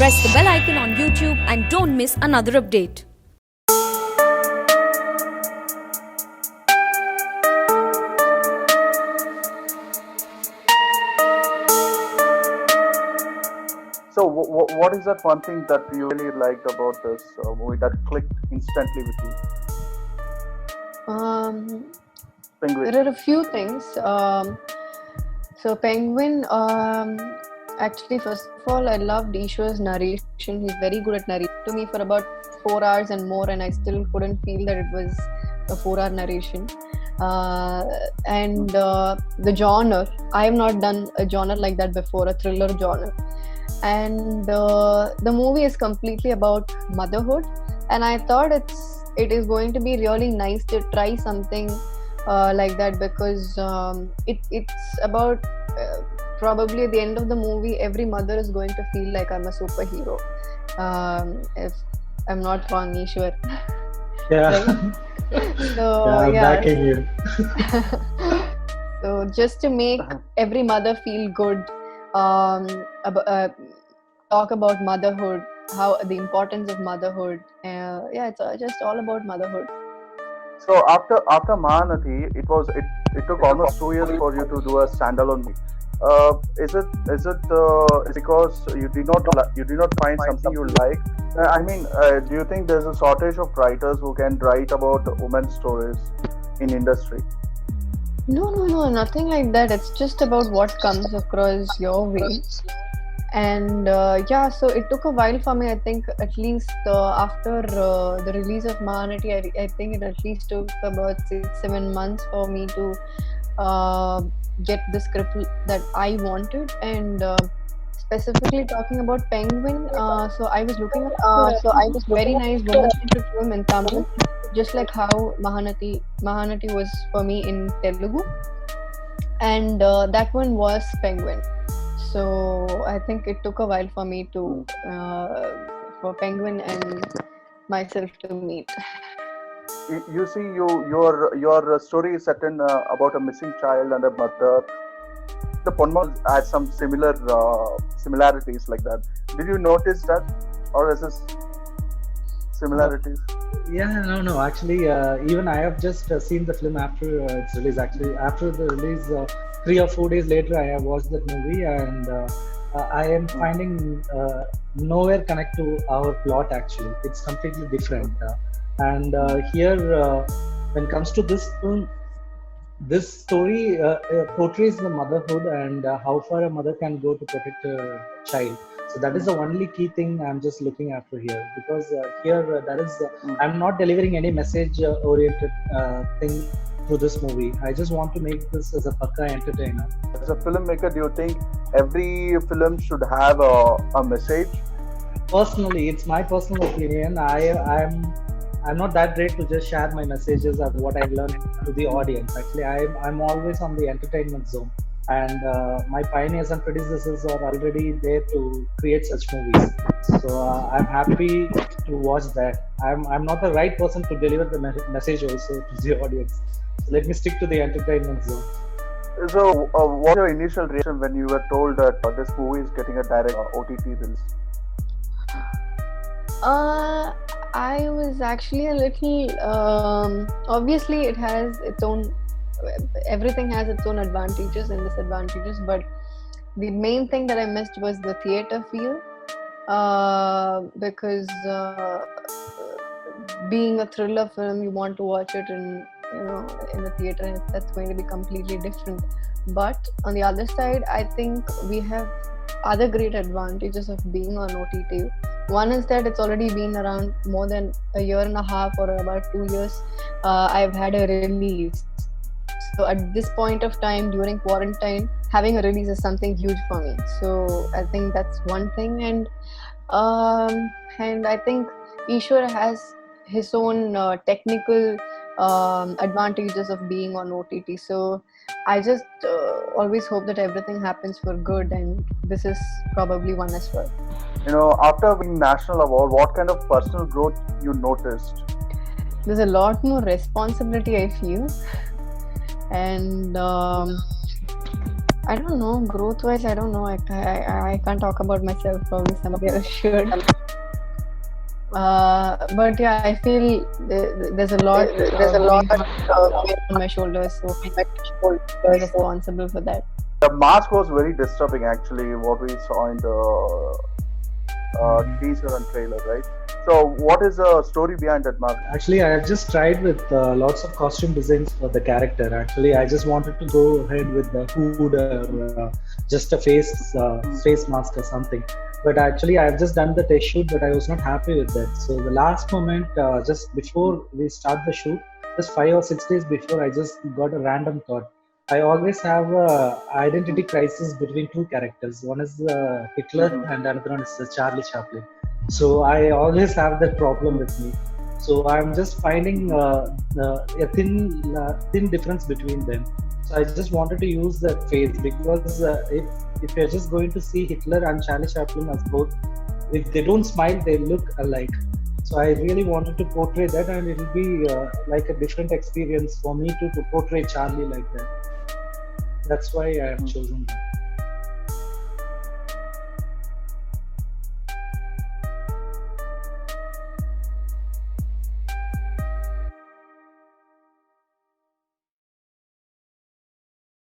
Press the bell icon on YouTube and don't miss another update. So, what is that one thing that you really liked about this movie that clicked instantly with you? Penguin. There are a few things. So Penguin, actually, first of all, I loved Eashwar's narration. He's very good at narrating to me for about 4 hours and more, and I still couldn't feel that it was a 4-hour narration. And the genre, I have not done a genre like that before, a thriller genre. And the movie is completely about motherhood, and I thought it is going to be really nice to try something like that, because it's about probably at the end of the movie every mother is going to feel like I'm a superhero, if I'm not wrong, Eashwar. Yeah. So I'm backing you. So just to make every mother feel good, talk about motherhood, how the importance of motherhood. It's just all about motherhood. So after Mahanati, it took almost 2 years for you to do a standalone movie. Is it because you did not find something you like? Do you think there's a shortage of writers who can write about women's stories in industry? No, nothing like that. It's just about what comes across your way. And so it took a while for me. I think at least after the release of Mahanati, I think it at least took about 6-7 months for me to get the script that I wanted. And specifically talking about Penguin, so I was looking at very nice woman-centric film in Tamil, just like how Mahanati was for me in Telugu, and that one was Penguin. So I think it took a while for me to for Penguin and myself to meet. You see, your story is set in about a missing child and a mother. The Ponma had some similarities like that. Did you notice that, or is this similarities? Yeah, no. Actually, even I have just seen the film after its release. Actually, after the release, 3 or 4 days later, I have watched that movie, and I am finding nowhere connect to our plot. Actually, it's completely different. And here, when it comes to this film, this story portrays the motherhood and how far a mother can go to protect a child. So that is the only key thing I'm just looking after here, because here I'm not delivering any message oriented thing through this movie. I just want to make this as a pakka entertainer. As a filmmaker, do you think every film should have a message? Personally, it's my personal opinion. I'm not that great to just share my messages of what I've learned to the audience. Actually, I'm always on the entertainment zone, and my pioneers and predecessors are already there to create such movies. So I'm happy to watch that. I'm not the right person to deliver the message also to the audience. So let me stick to the entertainment zone. So, what was your initial reaction when you were told that this movie is getting a direct OTT release? I was actually a little. Obviously, it has its own. Everything has its own advantages and disadvantages, but the main thing that I missed was the theater feel, because being a thriller film, you want to watch it in the theater, and that's going to be completely different. But on the other side, I think we have other great advantages of being on OTT. One is that it's already been around more than a year and a half, or about 2 years. I've had a release. So at this point of time during quarantine, having a release is something huge for me. So I think that's one thing, and I think Eashwar has his own technical advantages of being on OTT. So I just always hope that everything happens for good, and this is probably one as well. After winning national award, what kind of personal growth you noticed? There's a lot more responsibility, I feel, and I don't know. Growth wise, I don't know. I can't talk about myself. Probably somebody else should. But yeah, I feel there's a lot. On my shoulders, so I'm responsible for that. The mask was very disturbing, actually, what we saw in the teaser and trailer, right? So, what is the story behind that mask? Actually, I have just tried with lots of costume designs for the character. Actually, I just wanted to go ahead with the hood or just a face mask or something. But actually, I have just done the test shoot, but I was not happy with that. So the last moment, just before we start the shoot, just 5 or 6 days before, I just got a random thought. I always have a identity crisis between two characters. One is Hitler, and another one is Charlie Chaplin. So I always have that problem with me. So I'm just finding a thin difference between them. So I just wanted to use that face because if you're just going to see Hitler and Charlie Chaplin as both, if they don't smile, they look alike. So I really wanted to portray that, and it will be like a different experience for me to portray Charlie like that. That's why I have chosen that.